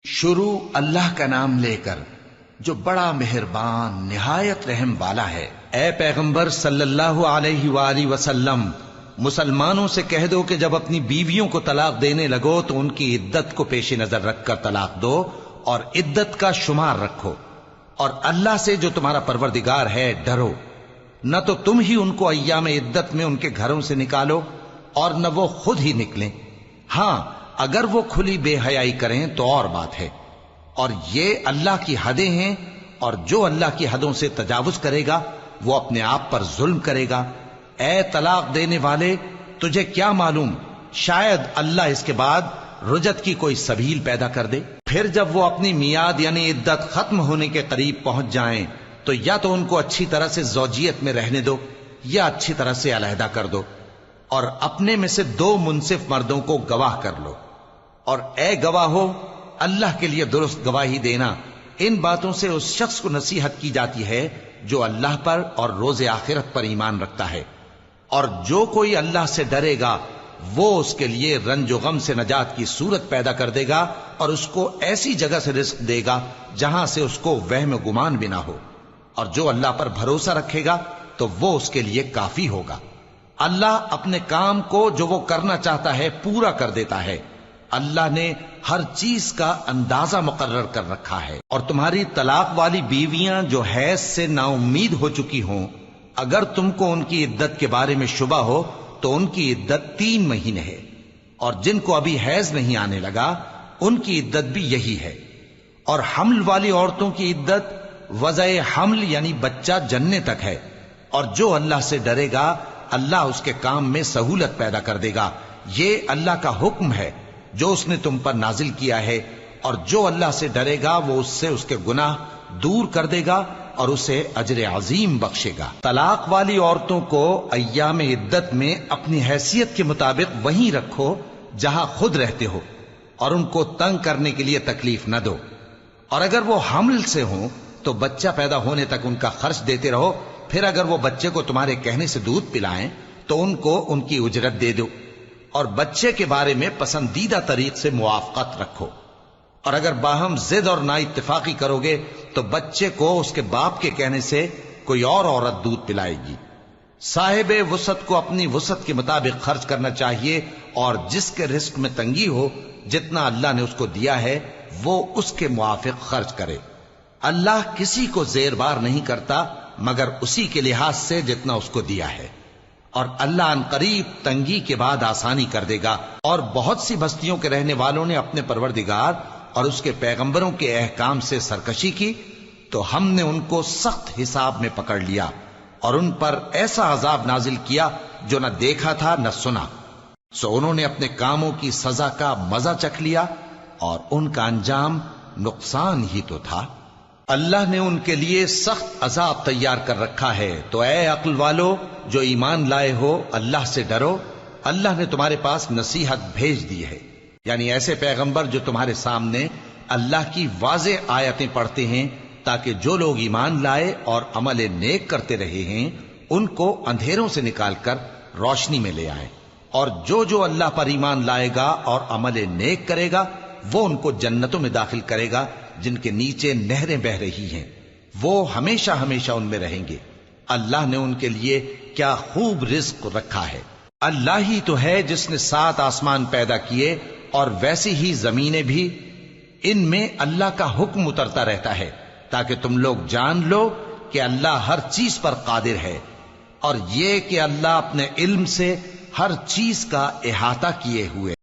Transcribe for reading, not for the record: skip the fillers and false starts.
شروع اللہ کا نام لے کر جو بڑا مہربان نہایت رحم والا ہے۔ اے پیغمبر صلی اللہ علیہ وآلہ وسلم، مسلمانوں سے کہہ دو کہ جب اپنی بیویوں کو طلاق دینے لگو تو ان کی عدت کو پیش نظر رکھ کر طلاق دو اور عدت کا شمار رکھو، اور اللہ سے جو تمہارا پروردگار ہے ڈرو۔ نہ تو تم ہی ان کو ایام عدت میں ان کے گھروں سے نکالو اور نہ وہ خود ہی نکلیں، ہاں اگر وہ کھلی بے حیائی کریں تو اور بات ہے، اور یہ اللہ کی حدیں ہیں، اور جو اللہ کی حدوں سے تجاوز کرے گا وہ اپنے آپ پر ظلم کرے گا۔ اے طلاق دینے والے، تجھے کیا معلوم شاید اللہ اس کے بعد رجعت کی کوئی سبیل پیدا کر دے۔ پھر جب وہ اپنی میعاد یعنی عدت ختم ہونے کے قریب پہنچ جائیں تو یا تو ان کو اچھی طرح سے زوجیت میں رہنے دو یا اچھی طرح سے علیحدہ کر دو، اور اپنے میں سے 2 منصف مردوں کو گواہ کر لو، اور اے گواہو اللہ کے لیے درست گواہی دینا۔ ان باتوں سے اس شخص کو نصیحت کی جاتی ہے جو اللہ پر اور روز آخرت پر ایمان رکھتا ہے، اور جو کوئی اللہ سے ڈرے گا وہ اس کے لیے رنج و غم سے نجات کی صورت پیدا کر دے گا، اور اس کو ایسی جگہ سے رزق دے گا جہاں سے اس کو وہم و گمان بھی نہ ہو، اور جو اللہ پر بھروسہ رکھے گا تو وہ اس کے لیے کافی ہوگا۔ اللہ اپنے کام کو جو وہ کرنا چاہتا ہے پورا کر دیتا ہے۔ اللہ نے ہر چیز کا اندازہ مقرر کر رکھا ہے۔ اور تمہاری طلاق والی بیویاں جو حیض سے نا امید ہو چکی ہوں، اگر تم کو ان کی عدت کے بارے میں شبہ ہو تو ان کی عدت 3 مہینے ہے، اور جن کو ابھی حیض نہیں آنے لگا ان کی عدت بھی یہی ہے۔ اور حمل والی عورتوں کی عدت وضع حمل یعنی بچہ جننے تک ہے، اور جو اللہ سے ڈرے گا اللہ اس کے کام میں سہولت پیدا کر دے گا۔ یہ اللہ کا حکم ہے جو اس نے تم پر نازل کیا ہے، اور جو اللہ سے ڈرے گا وہ اس سے اس کے گناہ دور کر دے گا اور اسے اجر عظیم بخشے گا۔ طلاق والی عورتوں کو ایام عدت میں اپنی حیثیت کے مطابق وہیں رکھو جہاں خود رہتے ہو، اور ان کو تنگ کرنے کے لیے تکلیف نہ دو، اور اگر وہ حمل سے ہوں تو بچہ پیدا ہونے تک ان کا خرچ دیتے رہو۔ پھر اگر وہ بچے کو تمہارے کہنے سے دودھ پلائیں تو ان کو ان کی اجرت دے دو، اور بچے کے بارے میں پسندیدہ طریق سے موافقت رکھو، اور اگر باہم ضد اور نا اتفاقی کرو گے تو بچے کو اس کے باپ کے کہنے سے کوئی اور عورت دودھ پلائے گی۔ صاحب وسعت کو اپنی وسعت کے مطابق خرچ کرنا چاہیے، اور جس کے رزق میں تنگی ہو جتنا اللہ نے اس کو دیا ہے وہ اس کے موافق خرچ کرے۔ اللہ کسی کو زیر بار نہیں کرتا مگر اسی کے لحاظ سے جتنا اس کو دیا ہے، اور اللہ ان قریب تنگی کے بعد آسانی کر دے گا۔ اور بہت سی بستیوں کے رہنے والوں نے اپنے پروردگار اور اس کے پیغمبروں کے احکام سے سرکشی کی تو ہم نے ان کو سخت حساب میں پکڑ لیا، اور ان پر ایسا عذاب نازل کیا جو نہ دیکھا تھا نہ سنا، سو انہوں نے اپنے کاموں کی سزا کا مزہ چکھ لیا، اور ان کا انجام نقصان ہی تو تھا۔ اللہ نے ان کے لیے سخت عذاب تیار کر رکھا ہے، تو اے عقل والو جو ایمان لائے ہو اللہ سے ڈرو۔ اللہ نے تمہارے پاس نصیحت بھیج دی ہے، یعنی ایسے پیغمبر جو تمہارے سامنے اللہ کی واضح آیتیں پڑھتے ہیں تاکہ جو لوگ ایمان لائے اور عمل نیک کرتے رہے ہیں ان کو اندھیروں سے نکال کر روشنی میں لے آئیں، اور جو اللہ پر ایمان لائے گا اور عمل نیک کرے گا وہ ان کو جنتوں میں داخل کرے گا جن کے نیچے نہریں بہ رہی ہیں، وہ ہمیشہ ہمیشہ ان میں رہیں گے۔ اللہ نے ان کے لیے کیا خوب رزق رکھا ہے۔ اللہ ہی تو ہے جس نے 7 آسمان پیدا کیے اور ویسی ہی زمینیں بھی، ان میں اللہ کا حکم اترتا رہتا ہے تاکہ تم لوگ جان لو کہ اللہ ہر چیز پر قادر ہے، اور یہ کہ اللہ اپنے علم سے ہر چیز کا احاطہ کیے ہوئے